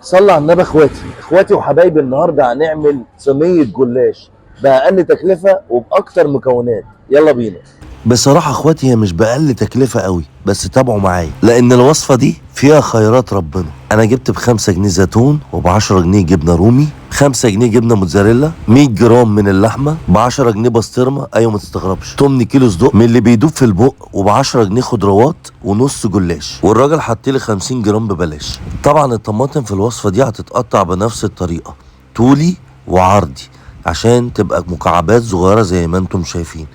صلى على النبي. اخواتي وحبايبي، النهارده هنعمل صينيه جلاش باقل تكلفه وباكتر مكونات. يلا بينا. بصراحة اخواتي هي مش بأقل تكلفة قوي، بس تابعوا معايا لان الوصفة دي فيها خيرات ربنا. انا جبت ب5 جنيه زيتون، وب10 جنيه جبنة رومي، 5 جنيه جبنة موتزاريلا، 100 جرام من اللحمة، ب10 جنيه بسطرمة. ايوه ما تستغربش، 8 كيلو صدق من اللي بيدوب في البق، وب10 جنيه خضروات ونص جلاش. والراجل حطلي 50 جرام ببلاش. طبعا الطماطم في الوصفة دي هتتقطع بنفس الطريقة، طولي وعرضي، عشان تبقى مكعبات صغيرة زي ما انتم شايفين.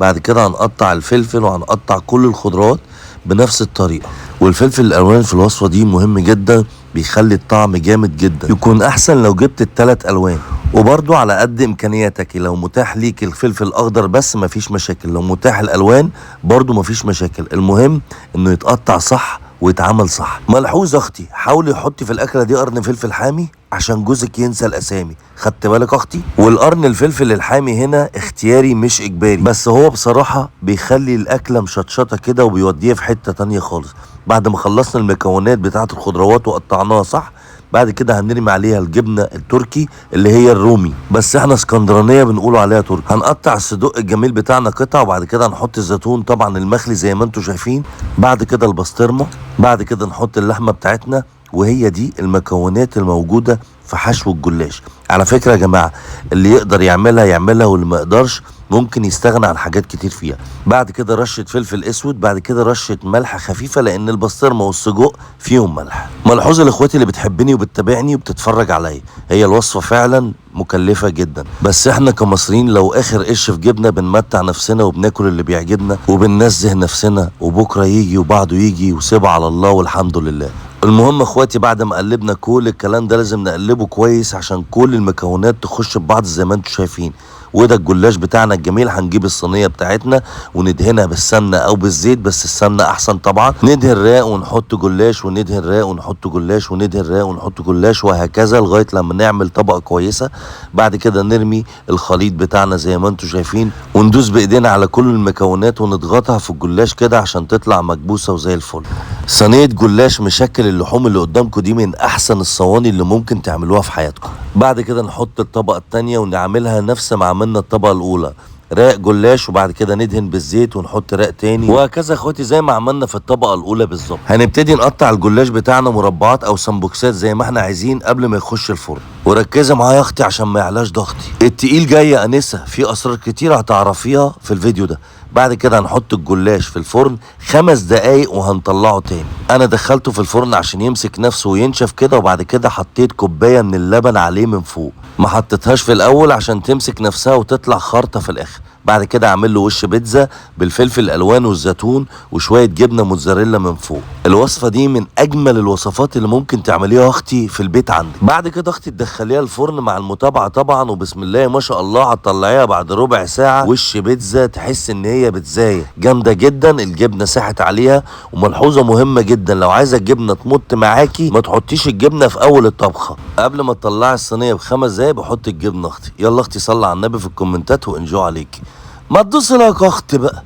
بعد كده هنقطع الفلفل وهنقطع كل الخضروات بنفس الطريقة. والفلفل الألوان في الوصفة دي مهم جدا، بيخلي الطعم جامد جدا. يكون أحسن لو جبت ال3 ألوان. وبرضو على قد إمكانياتك، لو متاح ليك الفلفل الأخضر بس مفيش مشاكل، لو متاح الألوان برضو مفيش مشاكل. المهم إنه يتقطع صح ويتعمل صح. ملحوظ اختي، حاولي حطي في الاكله دي قرن فلفل حامي عشان جوزك ينسى الاسامي. خدت بالك اختي؟ والقرن الفلفل الحامي هنا اختياري مش اجباري، بس هو بصراحه بيخلي الاكله مشطشطه كده وبيوديها في حته تانية خالص. بعد ما خلصنا المكونات بتاعه الخضروات وقطعناها صح، بعد كده هنرمي عليها الجبنه التركي اللي هي الرومي، بس احنا اسكندرانيه بنقولوا عليها تركي. هنقطع الصدق الجميل بتاعنا قطع، وبعد كده هنحط الزيتون طبعا المخلي زي ما انتم شايفين، بعد كده البسطرمه، بعد كده نحط اللحمه بتاعتنا. وهي دي المكونات الموجوده في حشو الجلاش. على فكره يا جماعه، اللي يقدر يعملها واللي ما يقدرش ممكن يستغنى عن حاجات كتير فيها. بعد كده رشه فلفل اسود، بعد كده رشه ملح خفيفه لان البسطرمه والسجق فيهم ملح. ملحوظه لاخواتي اللي بتحبني وبتتابعني وبتتفرج عليا، هي الوصفه فعلا مكلفه جدا، بس احنا كمصريين لو اخر قش في جبنه بنمتع نفسنا وبناكل اللي بيعجبنا وبننزه نفسنا، وبكره يجي وبعده يجي وسيب على الله والحمد لله. المهم اخواتي، بعد ما قلبنا كل الكلام ده لازم نقلبه كويس عشان كل المكونات تخش ببعض زي ما انتم شايفين. وده الجلاش بتاعنا الجميل. هنجيب الصينيه بتاعتنا وندهنها بالسمنه او بالزيت، بس السمنه احسن طبعا. ندهن راق ونحط جلاش، وندهن راق ونحط جلاش، وندهن راق ونحط جلاش، وهكذا لغايه لما نعمل طبقه كويسه. بعد كده نرمي الخليط بتاعنا زي ما انتم شايفين، وندوس بايدينا على كل المكونات ونضغطها في الجلاش كده عشان تطلع مكبوسه وزي الفل. صينيه جلاش مشكل اللحوم اللي قدامكم دي من احسن الصواني اللي ممكن تعملوها في حياتكم. بعد كده نحط الطبقه الثانيه ونعملها نفس ما عملنا الطبقه الاولى، راق جلاش، وبعد كده ندهن بالزيت ونحط راق تاني، وهكذا اخواتي زي ما عملنا في الطبقه الاولى بالظبط. هنبتدي نقطع الجلاش بتاعنا مربعات او سمبوكسات زي ما احنا عايزين قبل ما يخش الفرن. وركزي معايا يا اختي عشان ما يعلاش ضغطي. التقيل جاي يا انسه، في اسرار كتير هتعرفيها في الفيديو ده. بعد كده هنحط الجلاش في الفرن 5 دقايق وهنطلعه تاني. انا دخلته في الفرن عشان يمسك نفسه وينشف كده، وبعد كده حطيت كوبايه من اللبن عليه من فوق، ما حطيتهاش في الاول عشان تمسك نفسها وتطلع خارطه في الاخر. بعد كده اعمل له وش بيتزا بالفلفل الالوان والزيتون وشويه جبنه موتزاريلا من فوق. الوصفه دي من اجمل الوصفات اللي ممكن تعمليها اختي في البيت عندك. بعد كده اختي تدخليها الفرن مع المتابعه طبعا، وبسم الله ما شاء الله هتطلعيها بعد ربع ساعه وش بيتزا، تحس ان هي بيتزايه جامده جدا. الجبنه ساحت عليها. وملحوظه مهمه جدا، لو عايزه الجبنه تمط معاكي ما تحطيش الجبنه في اول الطبخه، قبل ما تطلعي الصينيه ب5 دقايق بحط الجبنه اختي. يلا اختي صلي على النبي في الكومنتات وانجو عليكي. ما تدوسي لايك يا اختي بقى.